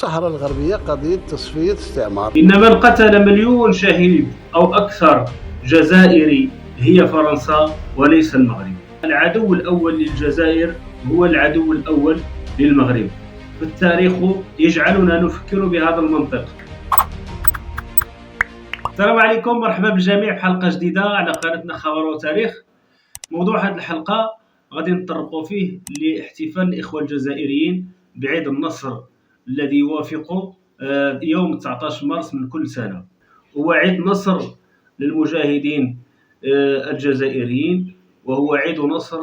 الصحراء الغربية قضية تصفية استعمار. إن من قتل مليون شهيد أو أكثر جزائري هي فرنسا وليس المغرب. العدو الأول للجزائر هو العدو الأول للمغرب. فالتاريخ يجعلنا نفكر بهذا المنطق. السلام عليكم، مرحبا بالجميع في حلقة جديدة على قناتنا خبر وتاريخ. موضوع هذه الحلقة غادي نطرقوا فيه لاحتفال الإخوة الجزائريين بعيد النصر الذي يوافق يوم 19 مارس من كل سنة. هو عيد نصر للمجاهدين الجزائريين، وهو عيد نصر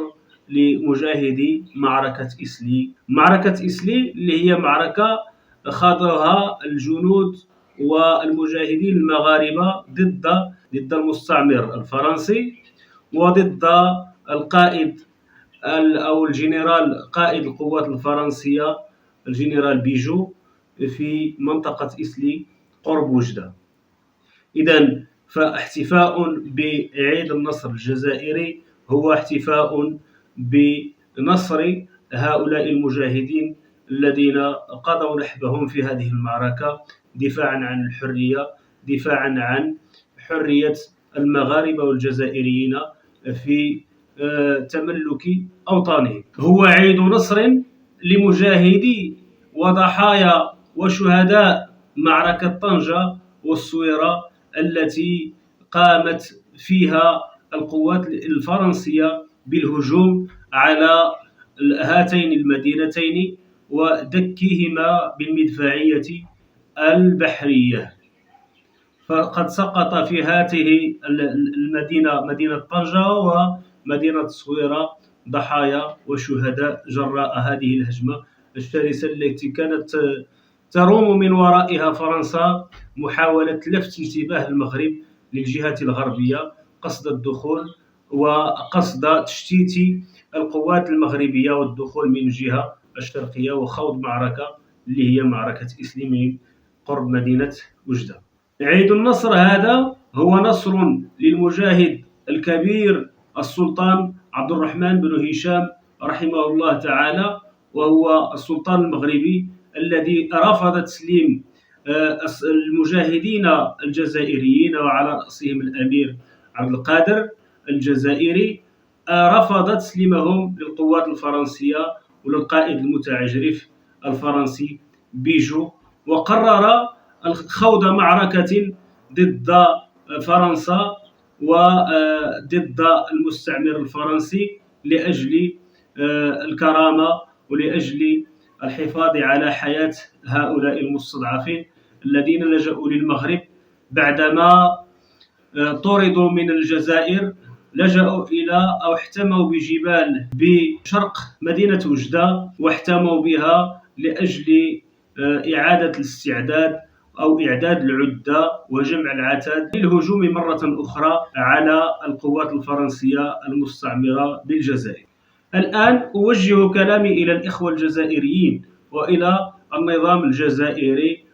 لمجاهدي معركة إسلي. معركة إسلي اللي هي معركة خاضها الجنود والمجاهدين المغاربة ضد المستعمر الفرنسي، وضد القائد أو الجنرال قائد القوات الفرنسية الجنرال بيجو في منطقة إسلي قرب وجدة. إذن فاحتفاء بعيد النصر الجزائري هو احتفاء بنصر هؤلاء المجاهدين الذين قضوا نحبهم في هذه المعركة دفاعا عن الحرية، دفاعا عن حرية المغاربة والجزائريين في تملك أوطانهم. هو عيد نصر لمجاهدي وضحايا وشهداء معركة طنجة والصويرة التي قامت فيها القوات الفرنسية بالهجوم على هاتين المدينتين ودكهما بالمدفعية البحرية. فقد سقط في هذه المدينة، مدينة طنجة ومدينة الصويرة، ضحايا وشهداء جراء هذه الهجمة الشرسة التي كانت تروم من ورائها فرنسا محاولة لفت انتباه المغرب للجهة الغربية قصد الدخول وقصد تشتيت القوات المغربية والدخول من الجهة الشرقية وخوض معركة اللي هي معركة إسلي قرب مدينة وجدة. عيد النصر هذا هو نصر للمجاهد الكبير السلطان عبد الرحمن بن هشام رحمه الله تعالى، وهو السلطان المغربي الذي رفض تسليم المجاهدين الجزائريين وعلى رأسهم الأمير عبد القادر الجزائري، رفض تسليمهم للقوات الفرنسية وللقائد المتعجرف الفرنسي بيجو، وقرر خوض معركة ضد فرنسا وضد المستعمر الفرنسي لأجل الكرامة ولأجل الحفاظ على حياة هؤلاء المستضعفين الذين لجأوا للمغرب بعدما طردوا من الجزائر. لجأوا إلى أو احتموا بجبال بشرق مدينة وجدة واحتموا بها لأجل إعادة الاستعداد أو إعداد العدة وجمع العتاد للهجوم مرة أخرى على القوات الفرنسية المستعمرة بالجزائر. الآن أوجه كلامي إلى الإخوة الجزائريين وإلى النظام الجزائري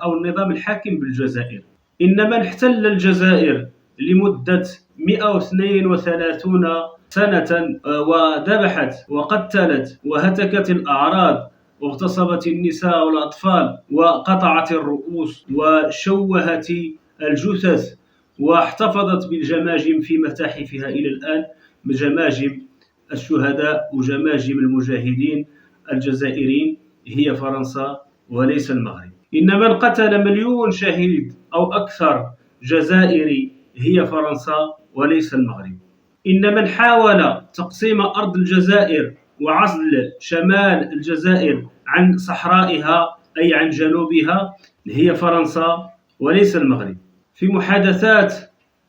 أو النظام الحاكم بالجزائر. إن من احتل الجزائر لمدة 132 سنة وذبحت وقتلت وهتكت الأعراض واغتصبت النساء والأطفال وقطعت الرؤوس وشوهت الجثث واحتفظت بالجماجم في متاحفها إلى الآن، جماجم الشهداء وجماجم المجاهدين الجزائريين، هي فرنسا وليس المغرب. إن من قتل مليون شهيد أو أكثر جزائري هي فرنسا وليس المغرب. إن من حاول تقسيم أرض الجزائر وعزل شمال الجزائر عن صحرائها أي عن جنوبها هي فرنسا وليس المغرب. في محادثات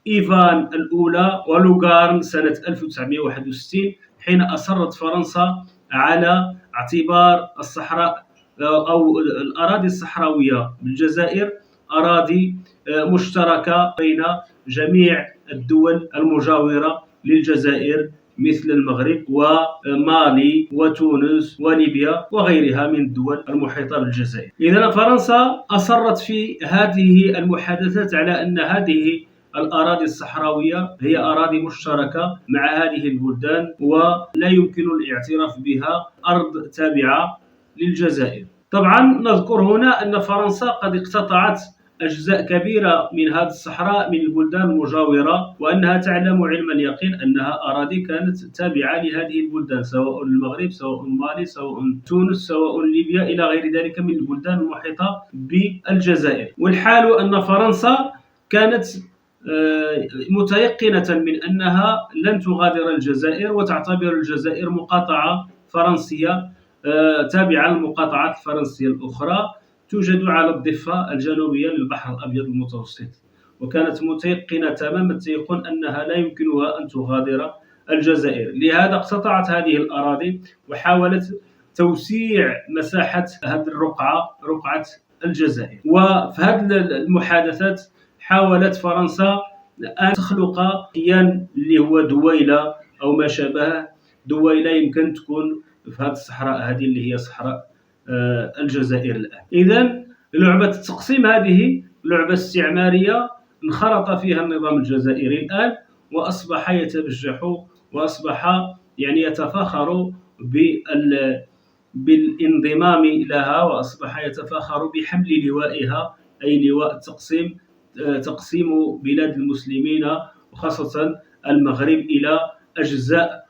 إيفان الأولى ولوغارن سنة 1961 حين أصرت فرنسا على اعتبار الصحراء أو الأراضي الصحراوية بالجزائر أراضي مشتركة بين جميع الدول المجاورة للجزائر مثل المغرب ومالي وتونس وليبيا وغيرها من الدول المحيطة بالجزائر. إذن فرنسا أصرت في هذه المحادثات على أن هذه الأراضي الصحراوية هي أراضي مشتركة مع هذه البلدان ولا يمكن الاعتراف بها أرض تابعة للجزائر. طبعا نذكر هنا أن فرنسا قد اقتطعت أجزاء كبيرة من هذه الصحراء من البلدان المجاورة، وأنها تعلم علم اليقين أنها أراضي كانت تابعة لهذه البلدان، سواء المغرب، سواء مالي، سواء تونس، سواء ليبيا، إلى غير ذلك من البلدان المحيطة بالجزائر. والحال أن فرنسا كانت متيقنة من أنها لن تغادر الجزائر، وتعتبر الجزائر مقاطعة فرنسية تابعة للمقاطعات الفرنسية الأخرى توجد على الضفة الجنوبية للبحر الأبيض المتوسط، وكانت متيقنة تمام التيقن أنها لا يمكنها أن تغادر الجزائر. لهذا اقتطعت هذه الأراضي وحاولت توسيع مساحة هذه رقعة الجزائر. وفي هذه المحادثات حاولت فرنسا أن تخلق كيان اللي هو دويلة أو ما شابه دويلة يمكن تكون في هذه الصحراء هذه اللي هي صحراء الجزائر الآن. إذن لعبة التقسيم هذه لعبة استعمارية انخرط فيها النظام الجزائري الآن، وأصبح يتبجح وأصبح يتفاخر بالانضمام لها، وأصبح يتفاخر بحمل لوائها، أي لواء التقسيم، تقسيم بلاد المسلمين وخاصة المغرب إلى أجزاء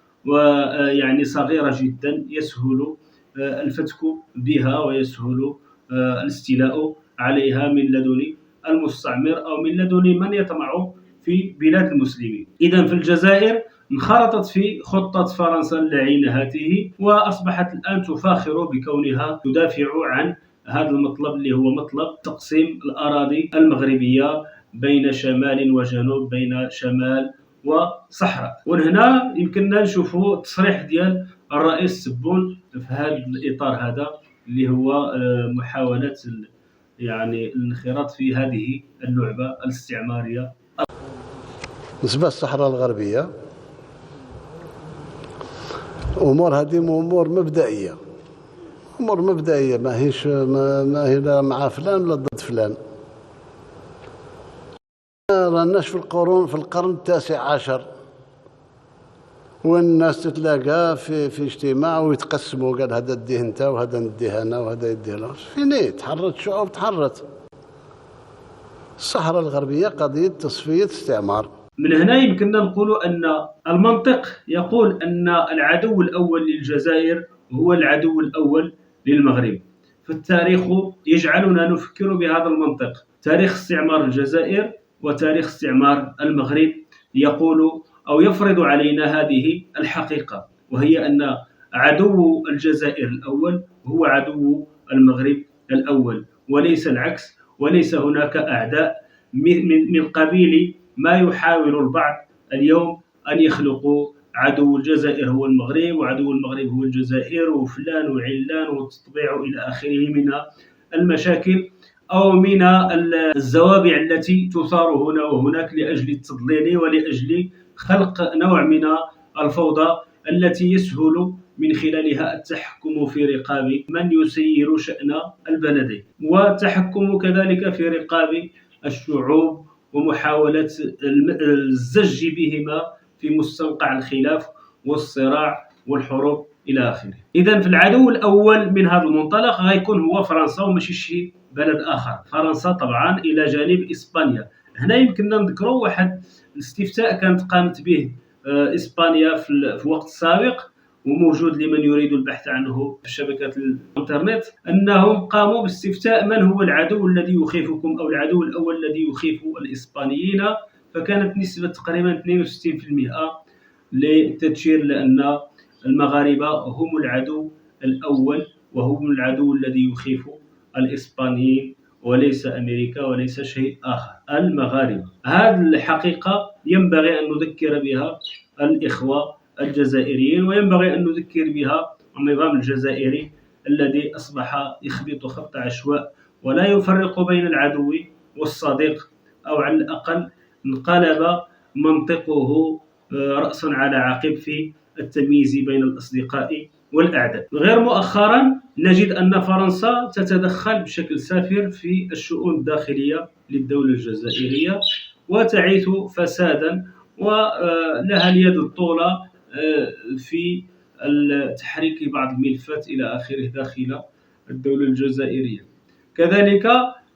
صغيرة جدا يسهل الفتك بها ويسهل الاستيلاء عليها من لدن المستعمر أو من لدن من يطمع في بلاد المسلمين. إذن في الجزائر انخرطت في خطة فرنسا اللعينة هذه، وأصبحت الآن تفاخر بكونها تدافع عن هذا المطلب اللي هو مطلب تقسيم الأراضي المغربية بين شمال وجنوب، بين شمال وصحراء. وهنا يمكننا نشوفوا التصريح ديال الرئيس تبون في هذا الإطار هذا اللي هو محاولة الانخراط في هذه اللعبة الاستعمارية. بالنسبة للصحراء الغربية أمور هذه أمور مبدئية، ما هي لا مع فلان ولا ضد فلان. راناش في القرن التاسع عشر، والناس تتلاقى في اجتماع ويتقسموا، قال هذا اديه انت وهذا نديه انا وهذا يديه له. فين تحرت الشعوب، تحرت. الصحراء الغربية قضية تصفية استعمار. من هنا يمكننا نقول أن المنطق يقول أن العدو الأول للجزائر هو العدو الأول للمغرب. فالتاريخ يجعلنا نفكر بهذا المنطق. تاريخ استعمار الجزائر وتاريخ استعمار المغرب يقول أو يفرض علينا هذه الحقيقة، وهي أن عدو الجزائر الأول هو عدو المغرب الأول، وليس العكس. وليس هناك أعداء من قبيل ما يحاول البعض اليوم أن يخلقوا عدو الجزائر هو المغرب، وعدو المغرب هو الجزائر، وفلان وعلان والتطبيع إلى آخره من المشاكل أو من الزوابع التي تثار هنا وهناك لأجل التضليل ولأجل خلق نوع من الفوضى التي يسهل من خلالها التحكم في رقاب من يسير شأن البلد، والتحكم كذلك في رقاب الشعوب، ومحاولة الزج بهما في مستنقع الخلاف والصراع والحروب إلى آخره. إذن في العدو الأول من هذا المنطلق غيكون هو فرنسا وماشي شي بلد آخر. فرنسا طبعا إلى جانب إسبانيا. هنا يمكننا نذكروا واحد الاستفتاء كانت قامت به إسبانيا في وقت سابق، وموجود لمن يريد البحث عنه في شبكة الإنترنت، أنهم قاموا باستفتاء من هو العدو الذي يخيفكم أو العدو الأول الذي يخيف الإسبانيين، فكانت نسبة تقريبا 62% لتشير لأن المغاربة هم العدو الأول وهم العدو الذي يخيف الإسبانيين، وليس أمريكا وليس شيء آخر، المغاربة. هذه الحقيقة ينبغي أن نذكر بها الإخوة الجزائريين، وينبغي أن نذكر بها النظام الجزائري الذي أصبح يخبط خط عشواء ولا يفرق بين العدو والصديق، أو على الأقل انقلب منطقه رأسا على عقب في التمييز بين الأصدقاء والأعداء. غير مؤخرا نجد أن فرنسا تتدخل بشكل سافر في الشؤون الداخلية للدولة الجزائرية وتعيث فسادا، ولها اليد الطولى في تحريك بعض الملفات إلى آخره داخل الدولة الجزائرية. كذلك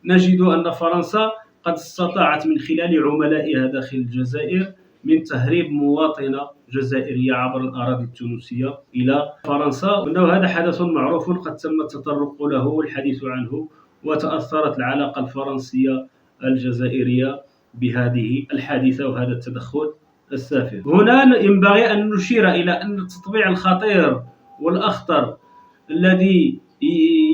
نجد أن فرنسا قد استطاعت من خلال عملائها داخل الجزائر من تهريب مواطنة جزائرية عبر الأراضي التونسية إلى فرنسا، وأنه هذا حدث معروف قد تم التطرق له والحديث عنه، وتأثرت العلاقة الفرنسية الجزائرية بهذه الحادثة وهذا التدخل السافر. هنا ينبغي أن نشير إلى أن التطبيع الخطير والأخطر الذي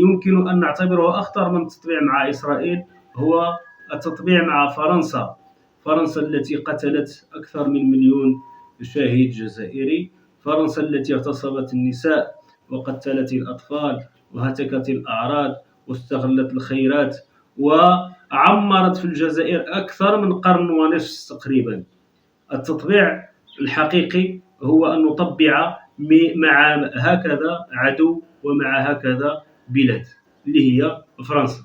يمكن أن نعتبره أخطر من التطبيع مع إسرائيل هو التطبيع مع فرنسا. فرنسا التي قتلت أكثر من 1,000,000 شهيد جزائري، فرنسا التي اغتصبت النساء وقتلت الأطفال وهتكت الأعراض واستغلت الخيرات وعمرت في الجزائر أكثر من قرن ونصف تقريبا. التطبيع الحقيقي هو أن نطبع مع هكذا عدو ومع هكذا بلاد اللي هي فرنسا.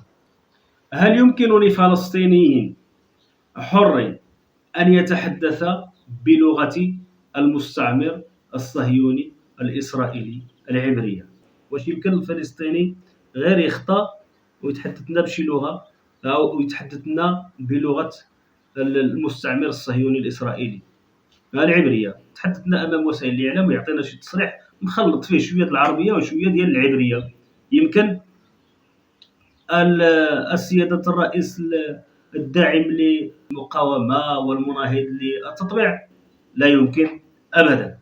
هل يمكن لفلسطيني حر أن يتحدث بلغة المستعمر الصهيوني الإسرائيلي العبرية؟ واش يمكن الفلسطيني غير يخطأ ويتحدث لنا بشي لغة أو يتحدث لنا بلغة المستعمر الصهيوني الإسرائيلي العبرية؟ تحدث لنا أمام وسائل الإعلام ويعطينا شي تصريح مخلط فيه شوية العربية وشوية ديال العبرية. يمكن السيادة الرئيس الداعم للمقاومة والمناهض للتطبيع؟ لا يمكن أبدا.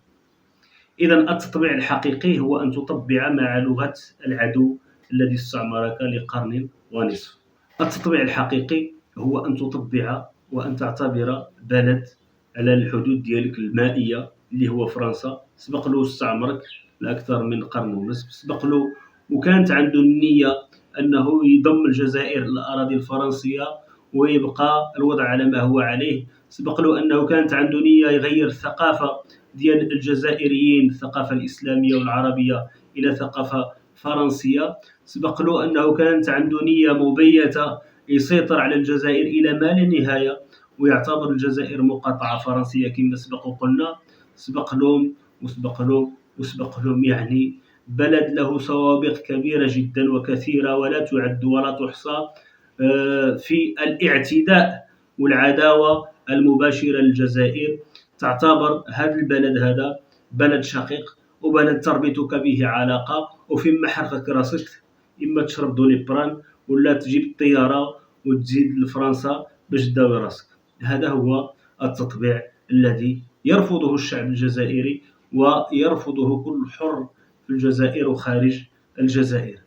إذا التطبيع الحقيقي هو أن تطبع مع لغة العدو الذي استعمرك لقرن ونصف. التطبيع الحقيقي هو أن تطبع وأن تعتبر بلد على الحدود ديالك المائية اللي هو فرنسا، سبق له استعمرك لأكثر من قرن ونصف، سبق له وكانت عنده النية أنه يضم الجزائر للأراضي الفرنسية ويبقى الوضع على ما هو عليه، سبق له أنه كانت عنده نية يغير الثقافة ديال الجزائريين، الثقافة الإسلامية والعربية إلى ثقافة فرنسية، سبق له أنه كانت عنده نية مبيتة يسيطر على الجزائر إلى ما لا نهاية ويعتبر الجزائر مقاطعة فرنسية كما سبق وقلنا. سبق لهم وسبق لهم يعني بلد له سوابق كبيرة جدا وكثيرة ولا تعد ولا تحصى في الاعتداء والعداوة المباشرة للجزائر. تعتبر هذا البلد هذا بلد شقيق وبلد تربطك به علاقة، وفيما حرقك راسك إما تشرب دوليبران ولا تجيب الطيارة وتزيد لفرنسا باش تداوي راسك. هذا هو التطبيع الذي يرفضه الشعب الجزائري ويرفضه كل حر في الجزائر وخارج الجزائر.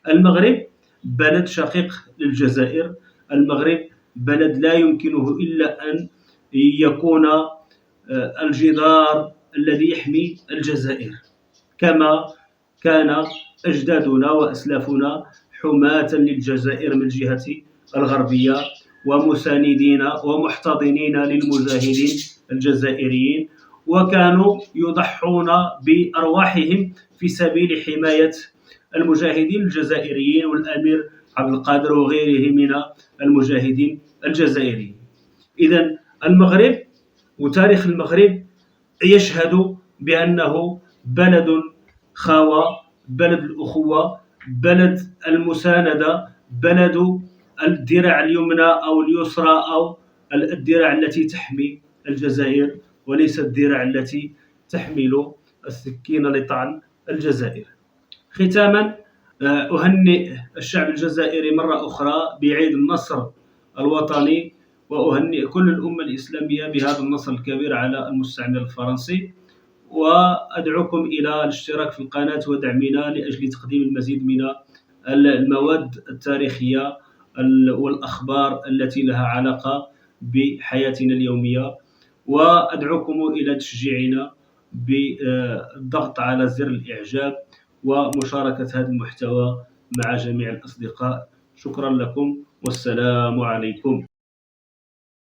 المغرب بلد شقيق للجزائر، المغرب بلد لا يمكنه إلا أن يكون الجدار الذي يحمي الجزائر، كما كان أجدادنا وأسلافنا حماة للجزائر من الجهة الغربية ومساندين ومحتضنين للمجاهدين الجزائريين، وكانوا يضحون بأرواحهم في سبيل حماية المجاهدين الجزائريين والأمير عبد القادر وغيره من المجاهدين الجزائريين. إذن المغرب وتاريخ المغرب يشهد بأنه بلد خاوة، بلد الأخوة، بلد المساندة، بلد الذراع اليمنى أو اليسرى أو الذراع التي تحمي الجزائر وليس الذراع التي تحمل السكين لطعن الجزائر. ختاما أهنئ الشعب الجزائري مرة أخرى بعيد النصر الوطني، وأهنئ كل الأمة الإسلامية بهذا النصر الكبير على المستعمر الفرنسي، وأدعوكم إلى الاشتراك في القناة ودعمنا لأجل تقديم المزيد من المواد التاريخية والأخبار التي لها علاقة بحياتنا اليومية، وأدعوكم إلى تشجيعنا بالضغط على زر الإعجاب ومشاركة هذا المحتوى مع جميع الأصدقاء. شكرا لكم والسلام عليكم.